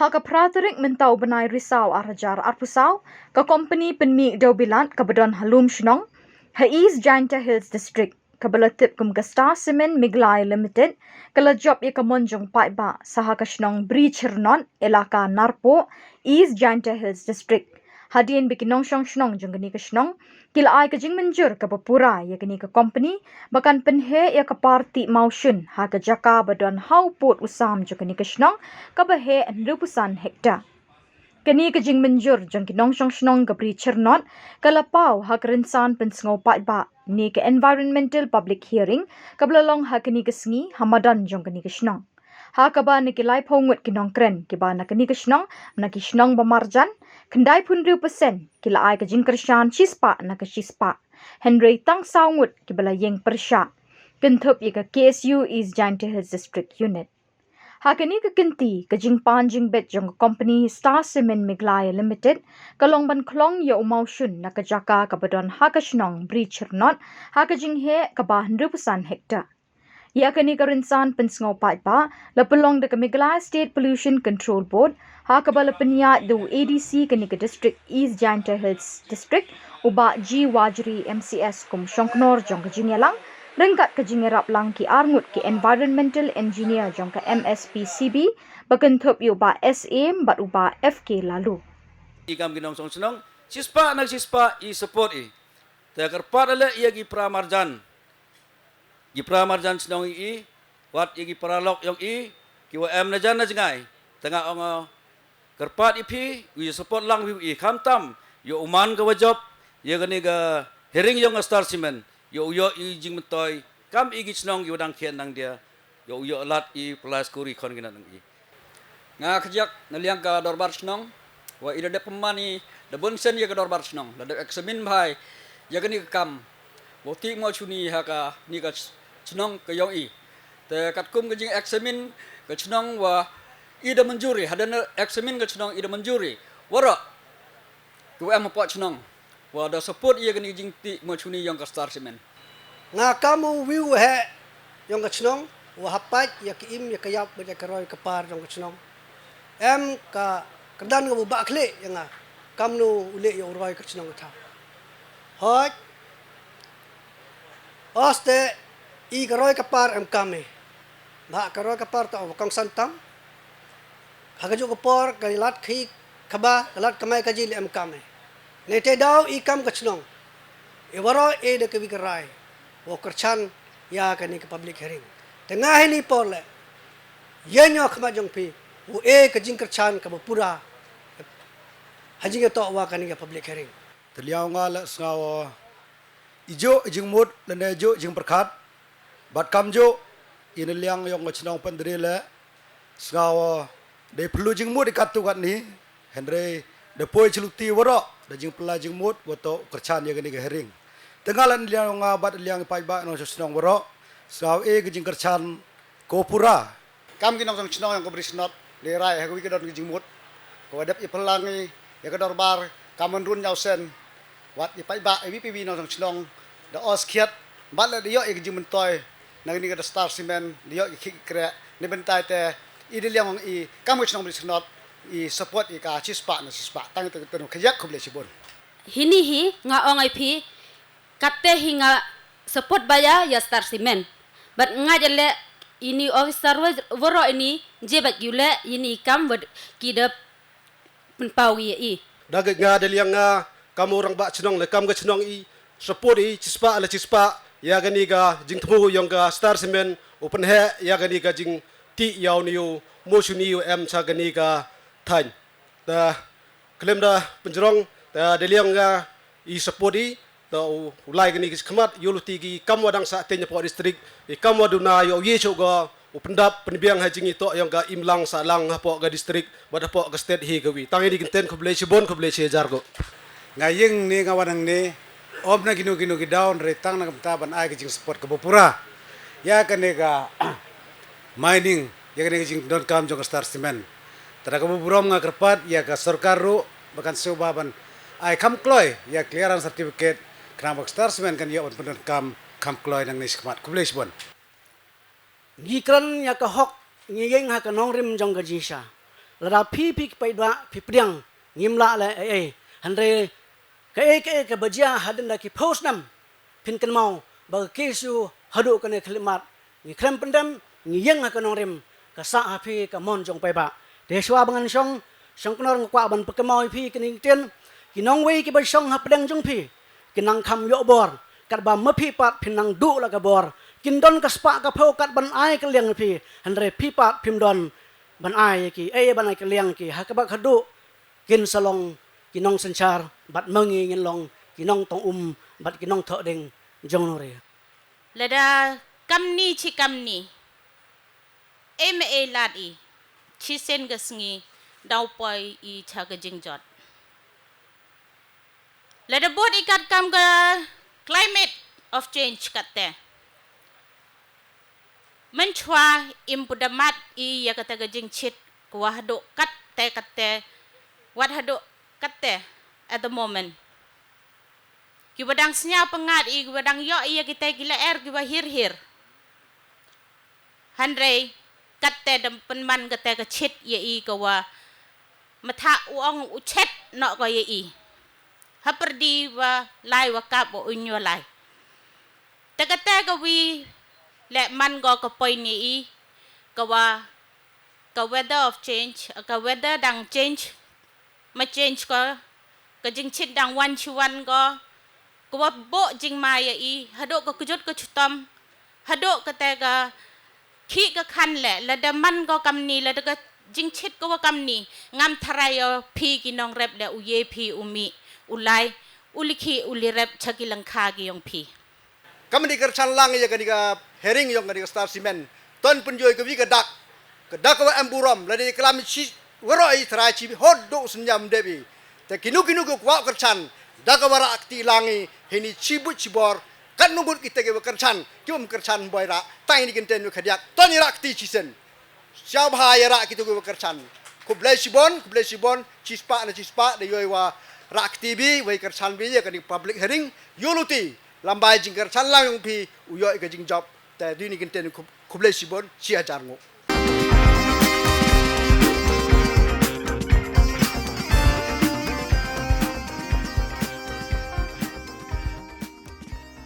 Haka pratorik mentau benai risau arajar arpusau ka company penmi dobilan ka bedon halum Shillong ha East Janta Hills District ka belatip kum Star Cement Meghalaya Ltd kala job ya ka monjong Paidbah saha ka Shillong Brichyrnot elaka Narpo East Janta Hills District hadien bikinong Shillong jong ka Shillong kila ai ka jing menjur ka papura ya ka company bakan penhe ya ka parti Mawshun ha ka jaka bedon hauput usam jong ka Shillong ka bahe 100% hektar kini ka jing menjur jong kinong Shillong ka Brichyrnot kalapau ha kerinsan pensngau Paidbah ni ka environmental public hearing ka belalong ha kini ka sengi hamadan jong kini ka Shillong ha ka ba ni kilai pongut kinong kren ki ba na kini ka Shillong na ki Shillong bamarjan kendai pun 100% kila ai ka jing kershan chispa na ka chispa Henry tang saungut ki bala yeng persha kentup ye ka KSU East Janta Hills District Unit Hakani ka kinti ka jing panjing bet jong company Star Cement Meghalaya Ltd kalong ban klong ya Mawshun na ka jaka ka badon ha ka Shillong Brichyrnot ha ka jing he ka ba 100% hektar ya kani ka rinsan pensngau Paidbah la pelong de ka Meghalaya State Pollution Control Board ha ka bala penya do ADC kani ka district East Janta Hills District uba G Wajri MCS kum Shongknor jong ka jingelang Rengkat ka jingerap lang ki arngut ki environmental engineer jong ka MSPCB bakentup yu ba SM bat uba FK lalu. Ikam ginong song senong sispa nag sispa I support I. Tegar parale ia gi pramarjan. Gi pramarjan senong I wat ia gi paralok yong I ki wa em na jan na jingai. Tengah ong kerpat ipi wi support lang wi I kamtam yo uman ka wajop ia gani ga hering yong Star Cement. Yo I jing mentoy kam I gi senong yo dang kien nang dia yo lat I plus kuri kon gina nang I. Nga kajak naliang ka dorbar senong wa ida de pemani da bonsen ya ka dorbar senong da de eksamin bhai ya ka ni kam wa Tih Mawshun ha ka ni ka senong ka yong I te kat kum ka jing eksamin ka senong wa ida menjuri hadan eksamin ka senong ida menjuri wara ku em po senong wa da support ya ka ni jing Tih Mawshun yang ka Star Cement nga kamu wiu he yang ka senong wa hapat ya ki im ya kayap ya ka roy ka par yang ka senong em ka kedan ka ba kle yang kamnu ule yo roy ka senong ta hot oste I ka roy ka par em kame ba ka roy ka par ta kang santam hagaju ka por ka lat khi khaba lat kamai ka jil em kame ne te daw I kam ka senong e waro e de ka bi ka rai wo kerchan ya ka ni ka public hearing tengah ni por le yenyo khama jong pi wo e ka jing kerchan ka pura haji ka to wa ka ni ka public hearing terliau ngala ngawo ijo jing mut lene jo jing perkat bat kamjo in liang yong chnong pandrile ngawo de plu jing mut ikatu kat ni henry de poi chluti woro de jing pla jing mut woto kerchan ya ni ka hearing tengalan liang ngabat liang Paidbah no chnong woro ngawo e jing kerchan ko pura kam ginong song chnong yang ko Brichyrnot le rai ha ko wi don jing mut ko adap I pelangi ya ka dorbar kamen run nyau sen wat I Paidbah I PV no song chnong da os khiat bat le yo I jing mentoy nang ni ka Star Cement yo I kre ni bentai te I de liang I kam ko chnong Brichyrnot I support I ka chispa na chispa tang te no khayak khub le sibon hini hi nga ongai phi katte hinga support baya ya Star Cement but nga jale ini officer woro ini jebat yule ini kam kidap penpawi I dagat nga daliang nga kamu orang ba chnong le kam ga chnong I support I chispa ala chispa ya gani ga jing thmu yong ga Star Cement open he ya gani ga jing ti yaw niu Mawshun yu em cha gani ga than da klem da penjrong da daliang nga I support I da ulai gani ki khmat yuluti gi kam wadang sa tenya po district I kam waduna yo ye cho ga upendap penbiang hajing ito yang ga imlang sa lang po ga district bada po ga state hi gawi tangi di kenten khuble sibon khuble jargo ngayeng ni ngawanang ni om na ginu gi down re tang na kamta ban ai jing support ka pura ya ka ne ga mining ya ka ne jing don kam jong Star Cement tara ka burom nga kerpat ya ka sarkar ru bakan subaban ai kam kloy ya clearance certificate kram Star Cement kan ya on pendon kam kloy nang ni skmat khuble sibon gikran ya ka hok ngiyeng ha ka nong rim jong ka jisha lada pi Paidbah pi priang ngimla le hanre ke bajia hadan da ki post nam pin kan mau ba kesu hadu kan khlimat ni krem pendam ni yang ka nong rem ka sa pi ka mon jong Paidbah de shwa bangan song knor ngkwa ban pekemau pi kening tien kinong wei ki ba song ha pedang jong pi kinang kham yo bor kat ba mapi pat pinang du la ka bor kin don ka spa ka phau kat ban ai ka liang pi hanre pi pat pim don ban ai ki ban ai ka liang ki ha ka ba khadu kin salong kinong sanchar bat mangi ngin long kinong tong bat kinong tho ding jong no re lada kamni chi kamni lat I chi sen ga sngi dau poi I cha ga jingjot lada bot ikat kam ga climate of change katte menchwa impudamat I ya kata ga jingchit kwa hado katte wat hado katte at the moment kibadang snya pengat I kibadang yo iya kita gila kiba hir handre katte dam penman katte ka chit ye I kawa matha uang uchet no ko ye I haperdi wa lai wa kap wa unyo lai takate ka wi le man go ka poi ni I kawa ka weather of change ka weather dang change ma change ko ka jing chit dang wan chuan go ko bo jing ma ye I hado ko kujot ko chutam hado ka te ka khi ka khan le da man go kam ni la da jing chit ko wa kam ni ngam tharayo phi ki nong rep le u ye phi umi ulai uliki ulirep chakilang khagi yong phi kami di kercan lang ya kadiga herring yang kadiga star cement ton penjoy ke wi kedak ko amburam la di kelam chi waroi thrai chi hoddo senyam debi te kinu ko kwa kercan daga wara akti langi hini chibor kan nungut kita ke kercan kim kercan boira tai ni kenten khadiak ton ira akti chisen siap haya ra kita ke kercan kublai sibon chispa de yoiwa rak TV wai kercan bi ya kadi public hearing yuluti lambai jing kercan lang pi uyo ka jing job ta dini kenten kublai sibon 6000 ngo